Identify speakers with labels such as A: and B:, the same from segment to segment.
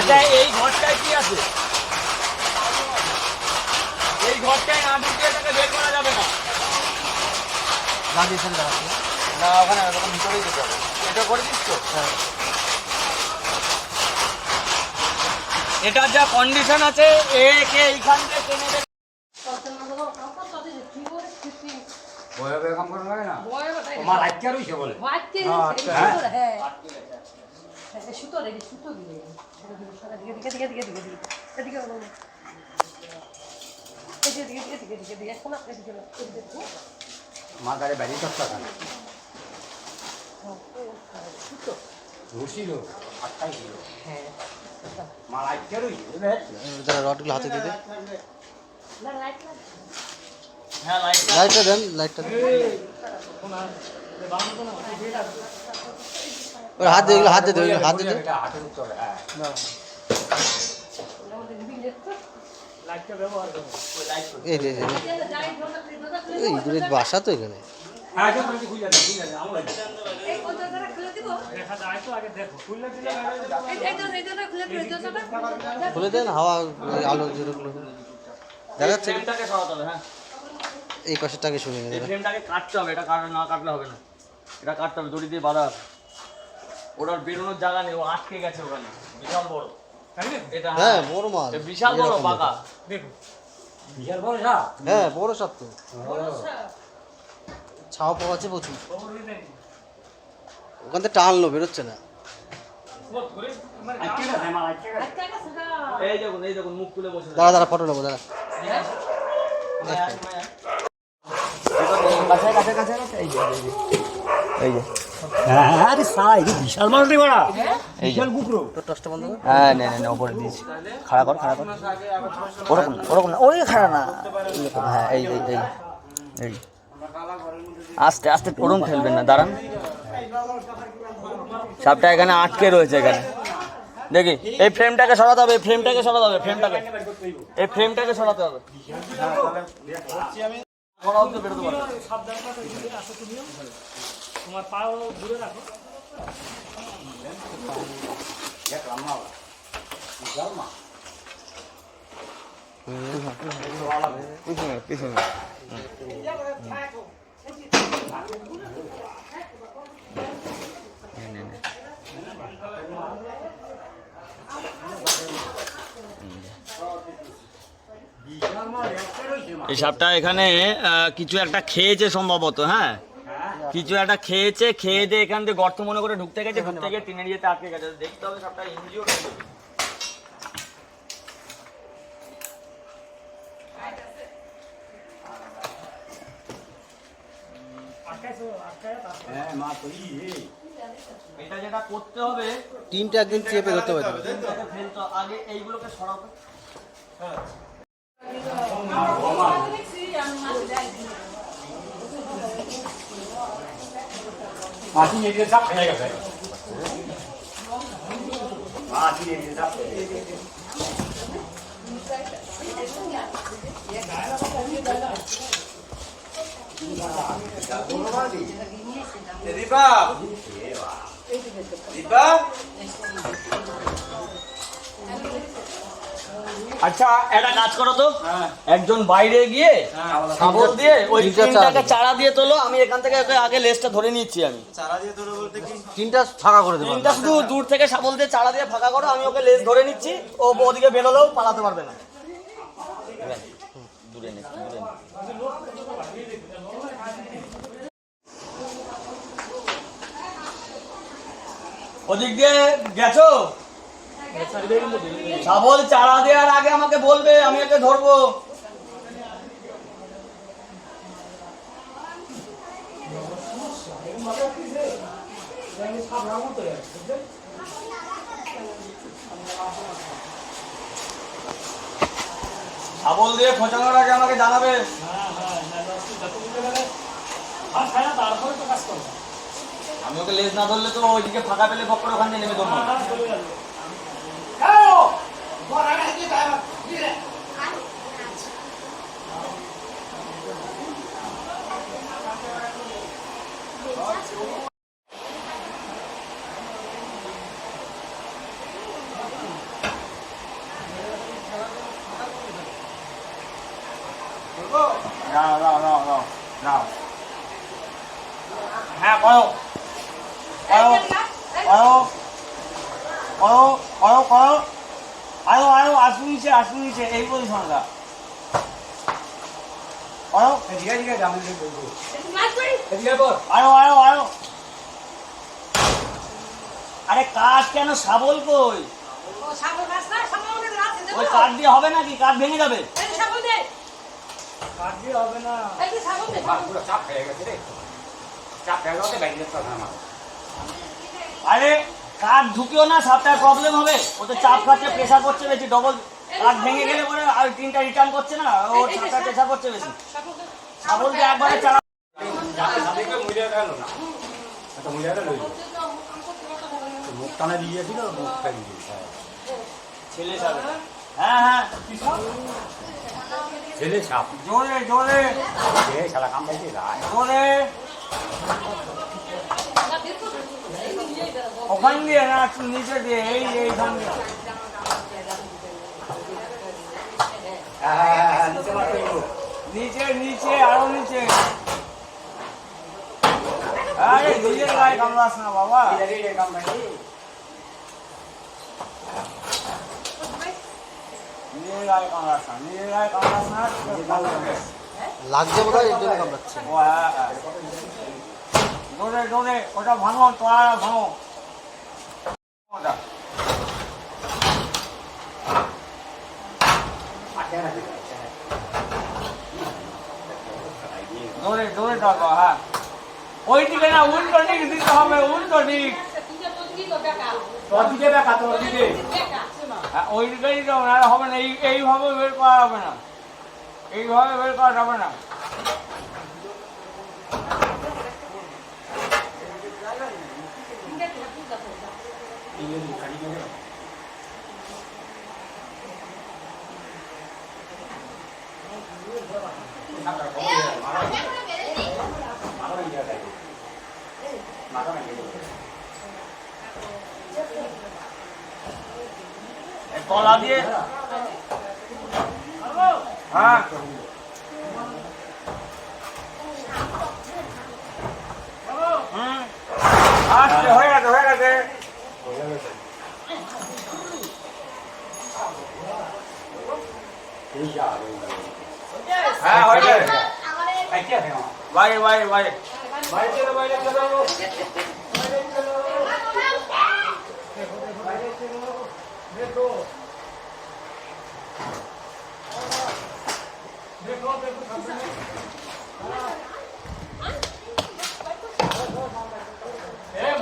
A: আচ্ছা এই ঘরটায় কি আছে? এই ঘরটায় না ঢুকিয়ে তাকে বের করা যাবে না।
B: লাগিয়েছেন
A: না ওখানে ওরকম ভিতরেই যেতে হবে। এটা করে দিস তো?
B: হ্যাঁ।
A: এটা যা কন্ডিশন আছে একে এইখান থেকে টেনে দেবে।
C: বয়ে কাম করা লাগে না মা লাইটটা রইছে বলে মা গাড়ি বাইরে থাকতে না রশিল 28 কিলো মা লাইটটা রইছে
B: রডগুলো হাতে দিয়ে
A: হ্যাঁ
B: লাইটটা দেন লাইটটা হাত দিয়ে হাত দিয়ে হাত দিয়ে
C: হাতে উঠতে হবে
B: এই যে এই দূরে বাসা তো এখানে
C: হ্যাঁ যখন খুলে দাও খুলে দাও আমরা
D: এই কোথাটা খুলে দিব
A: দেখা যায় তো আগে দেখো খুললে দিলে
D: এই তো খুলে দিও দরজাটা
B: খুলে দেন হাওয়া আলো যেগুলো দেখা যাচ্ছে
A: ফ্রেমটাকে সরাতে হবে। হ্যাঁ
B: এই পাশেরটাকে শুনে
A: এই
B: নেবেন
A: ফ্রেমটাকে কাটতে হবে। এটা না কাটলে হবে না। এটা কাটতে হবে, দড়ি দিয়ে বাঁধা আছে। ওটার বেরোনোর জায়গা নেই, ও আটকে গেছে ওখানে। বিশাল বড় এটা।
B: হ্যাঁ বড় মাল
A: এটা বিশাল বড় পাকা।
C: দেখো বিশাল বড় সাপ
B: হ্যাঁ বড় সাপ তো ছাও পাওয়া আছে প্রচুর ওখান থেকে টানলো বেরোচ্ছে না
A: এই দেখুন মুখ তুলে বসে।
B: দাঁড়া দাঁড়া ফটো নেবো দাঁড়া
C: আরে সারা এই বিশাল মাল রে বড়া বিশাল কুকুর
B: তো টসটা বন্ধ কর
A: হ্যাঁ না উপরে দিয়েছি। খাড়া কর ওরকম না, ওই খাড়া না। হ্যাঁ এই আস্তে আস্তে ওরম ফেলবেন না, দাঁড়ান। সাপটা এখানে আটকে রয়েছে এখানে। দেখি এই ফ্রেমটাকে সরাতে হবে, এই ফ্রেমটাকে সরাতে হবে। এই ফ্রেমটাকে সরাতে হবে। বেরোতে পারবে। তোমার পাও দূরে রাখো। পিছনে এই সাপটা এখানে কিছু একটা খেয়েছে সম্ভবত। হ্যাঁ কিছু একটা খেয়েছে, খেয়ে দিয়ে এখান থেকে গর্ত মনে করে ঢুকতে গেছে, ঢুকতে গিয়ে টিনের ইয়েতে আটকে গেছে। দেখতে হবে সাপটা ইনজিওর হয়েছে। এটা যেটা করতে হবে,
B: টিনটা একদিন চেপে ধরতে হবে
A: আগে এইগুলোকে সরাতে।
C: মাছি এদিকে সব খেয়ে গেছে মাছি এদিকে সব খেয়ে গেছে
A: আচ্ছা একটা কাজ করো তো, একজন বাইরে গিয়ে শাবল দিয়ে ওই তিনটাকে চারা দিয়ে তোলো। আমি এখান থেকে আগে লেজটা ধরে নিচ্ছি। আমি
B: চারা দিয়ে তোলো বলতে কি তিনটা ফাঁকা করে দেবো।
A: তিনটা শুধু দূর থেকে শাবল দিয়ে চারা দিয়ে ফাঁকা করো। আমি ওকে লেজ ধরে নিচ্ছি, ও ওদিকে বেরোলেও পালাতে পারবে না। দূরে নে, দূরে নে। ওদিক দিয়ে গেছো? শাবল চারা দেওয়ার আগে আমাকে বলবে, আমি ওকে ধরবো। শাবল দিয়ে খোঁচানোর আগে আমাকে জানাবে। আমি ওকে লেজ না ধরলে তো ওইদিকে ফাঁকা পেলে বক করে ওখান থেকে নেমে ধরবো। নাও হ্যাঁ করো করো করো করো করো করো আরো আসুন নিচে এই পজিশনটা করো আরো আরে কাঠ কেন শাবল কই ওই কাঠ দিয়ে হবে নাকি কাঠ ভেঙে যাবে আরে কাঠ ঢুকিও না সাপটার প্রবলেম হবে ওতে চাপ খাচ্ছে প্রেসার করছে বেশি ডবল কাঠ ভেঙে গেলে পরে আর তিনটা রিটার্ন করছে না ও সাপটা প্রেসার করছে বেশি শাবল দিয়ে একবারে চালা ছেলে সাপ হ্যাঁ
C: ছেলে সাপ
A: জোরে
C: শালা কাম পাইছে
A: জোরে ওখান দিয়ে না নিচে দিয়ে এইখান দিয়ে নিচে আরো নিচে আরে নিজের গায়ে কামড়াস না বাবা নিজের গায়ে কামড়াস না
B: লাগছে বোধ হয় এর জন্য কামড়াচ্ছে।
A: ও হ্যাঁ জোরে ওটা ভাঙো তোরা ভাঙো ওটা জোরে টাকা হ্যাঁ ওই দিকে না উল্টো দিক দিতে হবে উল্টো দিক ওই দিকে দিতে হবে না হবে না এইভাবে বের করা হবে না এইভাবে বের করা যাবে না তলা দিয়ে হ্যাঁ আচ্ছা হয়ে গেছে হ্যাঁ হয়ে গেছে বাইরে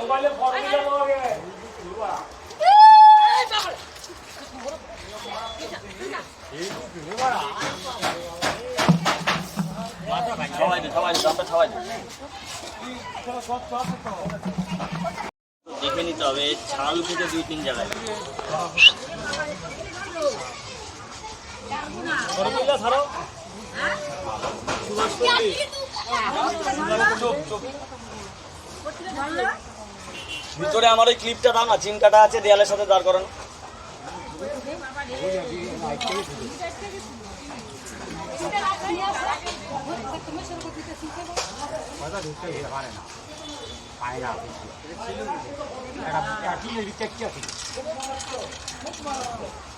A: মোবাইলে ফটো সবাই দেখে নিতে হবে ছাল উঠেছে 2-3 জায়গায় ভিতরে আমার ওই ক্লিপটা দাও না চিন কাটা আছে দেয়ালের সাথে দাঁড় করানো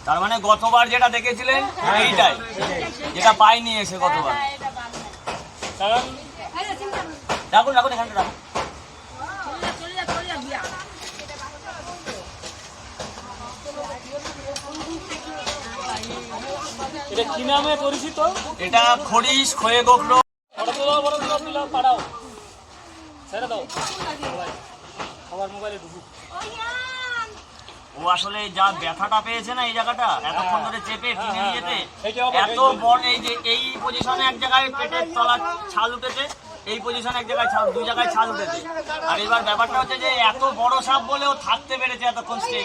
A: তার মানে গতবার যেটা দেখেছিলেন এইটাই যেটা পাইনি এসে গতবার রাখুন এখানটা রাখুন
E: এটা কি নামে পরিচিত?
A: এটা খড়িশ খয়ে গোখরো
E: পাড়াও ছেড়ে দাও আমার মোবাইলে ঢুকু
A: ও আসলে যা ব্যথাটা পেয়েছে না এই জায়গাটা এতক্ষণ ধরে চেপে টিনে নিয়েতে এত বড় এই যে এই পজিশনে এক জায়গায় পেটের তলা ছাল উঠেছে এই পজিশনে এক জায়গায় ছাল 2 জায়গায় ছাল উঠেছে আর এবার ব্যাপারটা হচ্ছে যে এত বড় সাপ বলেও থাকতে পেরেছে এতক্ষণ স্টে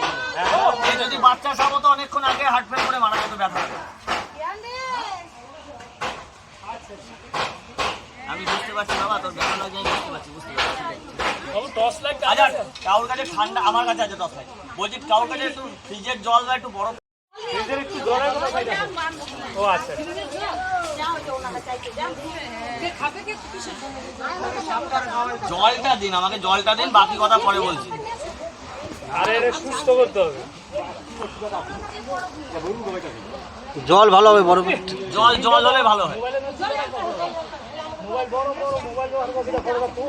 A: করে যদি বাচ্চা সাপ হতো অনেকক্ষণ আগে হার্ট ফেল করে মারা যেত ব্যথা আমি বুঝতে পারছি বাবা তোর ব্যথা লাগে বুঝতে পারছি আচ্ছা কাউর কাছে ঠান্ডা আমার কাছে আছে 10 লাখ বলছি কাউর কাছে একটু ফ্রিজের জল বা একটু বরফ
E: একটু জলের কথা ও আচ্ছা
A: জলটা দিন আমাকে, জলটা দিন, বাকি কথা পরে বলছি।
E: আরে এটা সুস্থ করতে হবে।
B: জল ভালো হবে বরফ।
A: জল জল হলে ভালো হয়।
E: মোবাইল বড় বড় মোবাইল আর কথা করে তো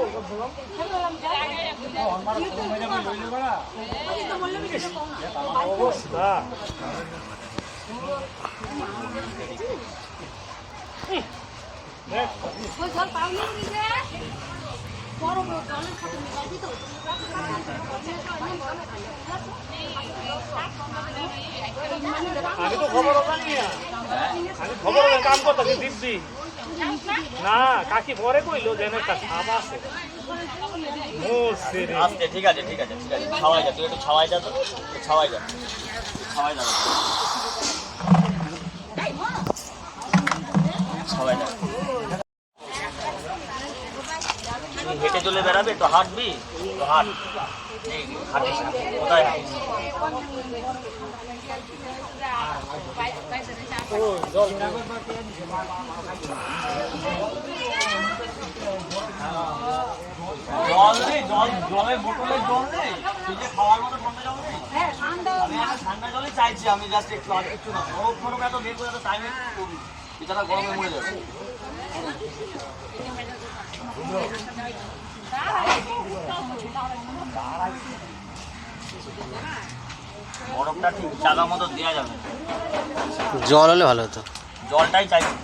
E: অবস্থা আমি তো খবর জানি না, আমি খবর কাম করতেছি দিব্যি না কাকি পরে কইলো যে একটা সাপ আছে।
A: আস্তে, ঠিক আছে ঠিক আছে ঠিক আছে, ছাওয়াই যা, তুই একটু ছাওয়াই যা, তো ছাওয়াই যা, ছাওয়াই যা, ছাওয়াই যা। তুই হেঁটে চলে বেড়াবে তো, হাঁটবি তো হাঁট, হাঁটিস না, কোথায় হাঁটিস? জল নেই, জলের বোতলের জল নেই, ফ্রিজে খাওয়ার মতো ঠান্ডা জল নেই। আমি একটা ঠান্ডা জলই চাইছি, আমি জাস্ট একটু, আর কিছু না। বরফ ফরফ এত বের করে টাইমে বেচারা গরমে মরে যাচ্ছে। বরফটা ঠিক জায়গা মতো দেওয়া যাবে,
B: জল হলে ভালো হতো।
A: জলটাই চাইছি।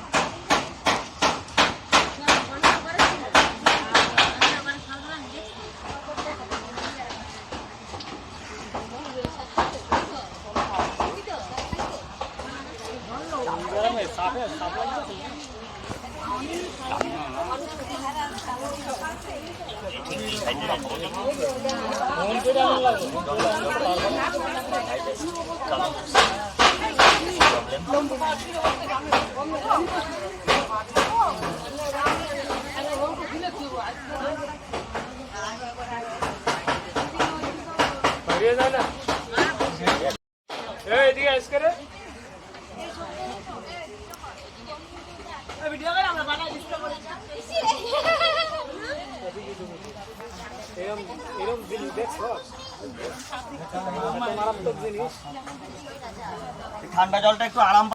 A: ঠান্ডা জলটা একটু আরাম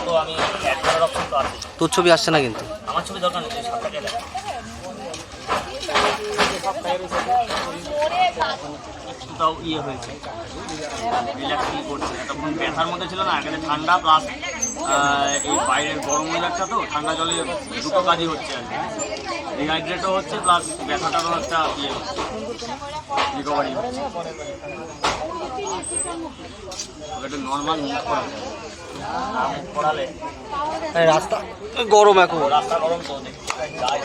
A: তো আমি অ্যাড করার অপশন তো আছে।
B: তোর ছবি আসছে না কিন্তু।
A: আমার ছবি দরকার নেই, সবটাকে দেখ। একটুটাও ইয়ে হয়েছে, রিল্যাক্স ফিল করছে। তখন ব্যথার মধ্যে ছিল না, এখানে ঠান্ডা প্লাস এই বাইরের গরম ওয়েদারটা, তো ঠান্ডা জলে দুটো কাজই হচ্ছে আর কি, রিহাইড্রেটও হচ্ছে প্লাস ব্যথাটারও একটা ইয়ে হচ্ছে, রিকভারি হচ্ছে। একটু নর্মাল মুভ করা যায়, না মুভ করালে
B: রাস্তা গরম এখন।
A: রাস্তা গরম তো দেখি যাই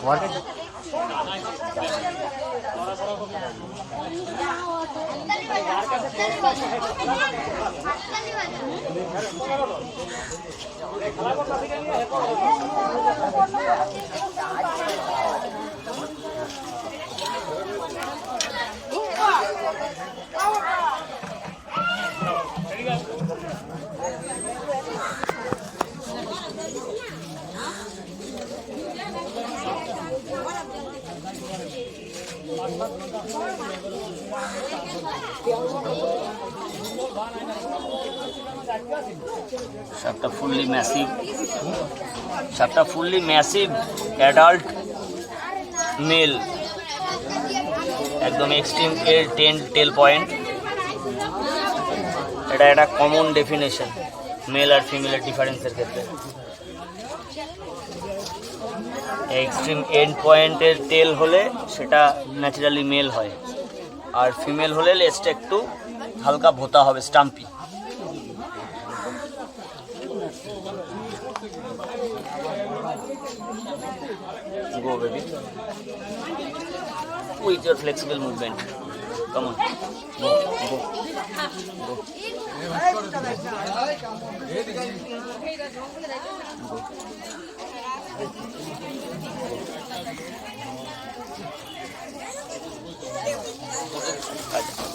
A: মাটিতে সাপটা ফুললি ম্যাসিভ অ্যাডাল্ট মেল, একদম এক্সট্রিম এর 10 টেল পয়েন্ট। এটা একটা কমন ডেফিনেশন মেল আর ফিমেলের ডিফারেন্সের ক্ষেত্রে। এক্সট্রিম এন্ড পয়েন্টের টেল হলে সেটা ন্যাচারালি মেল হয়, আর ফিমেল হলে লেজটা একটু হালকা ভোতা হবে, স্টাম্পি। Go baby, with your flexible movement. Come on, go, go, go.
B: আচ্ছা